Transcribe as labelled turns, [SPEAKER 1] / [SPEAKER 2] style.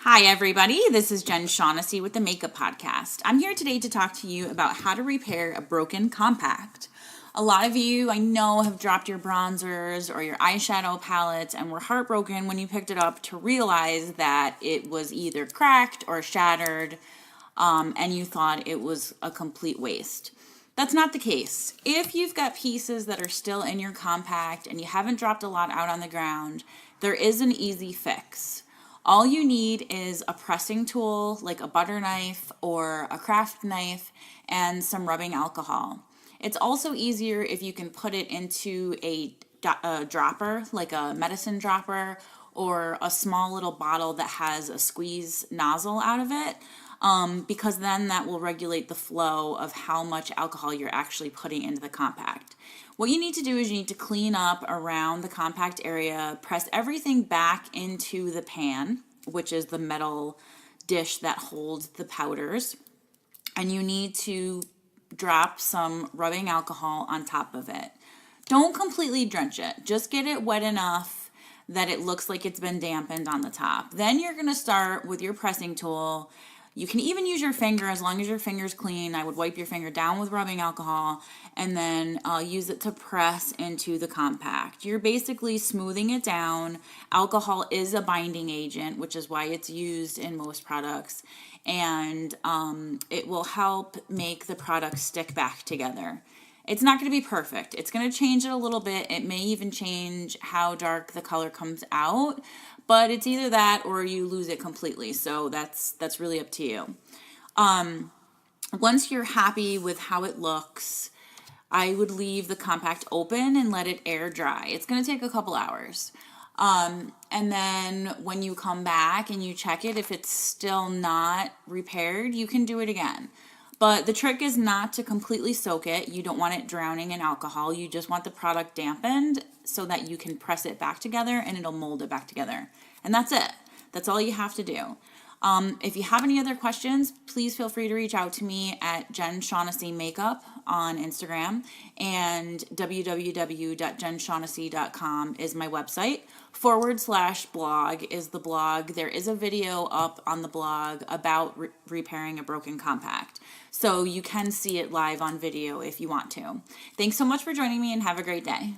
[SPEAKER 1] Hi, everybody. This is Jen Shaughnessy with the Makeup Podcast. I'm here today to talk to you about how to repair a broken compact. A lot of you, I know, have dropped your bronzers or your eyeshadow palettes and were heartbroken when you picked it up to realize that it was either cracked or shattered, and you thought it was a complete waste. That's not the case. If you've got pieces that are still in your compact and you haven't dropped a lot out on the ground, there is an easy fix. All you need is a pressing tool like a butter knife or a craft knife and some rubbing alcohol. It's also easier if you can put it into a dropper, like a medicine dropper, or a small little bottle that has a squeeze nozzle out of it, because then that will regulate the flow of how much alcohol you're actually putting into the compact. What you need to do is you need to clean up around the compact area, press everything back into the pan, which is the metal dish that holds the powders, and you need to drop some rubbing alcohol on top of it. Don't completely drench it, just get it wet enough that it looks like it's been dampened on the top. Then you're going to start with your pressing tool. You can even use your finger as long as your finger's clean. I would wipe your finger down with rubbing alcohol and then use it to press into the compact. You're basically smoothing it down. Alcohol is a binding agent, which is why it's used in most products. And it will help make the product stick back together. It's not going to be perfect. It's going to change it a little bit. It may even change how dark the color comes out, but it's either that or you lose it completely. So that's really up to you. Once you're happy with how it looks, I would leave the compact open and let it air dry. It's going to take a couple hours. And then when you come back and you check it, if it's still not repaired, you can do it again. But the trick is not to completely soak it. You don't want it drowning in alcohol. You just want the product dampened so that you can press it back together and it'll mold it back together. And that's it. That's all you have to do. If you have any other questions, please feel free to reach out to me at Jen Shaughnessy Makeup on Instagram, and www.jenshaughnessy.com is my website. /blog is the blog. There is a video up on the blog about repairing a broken compact. So you can see it live on video if you want to. Thanks so much for joining me and have a great day.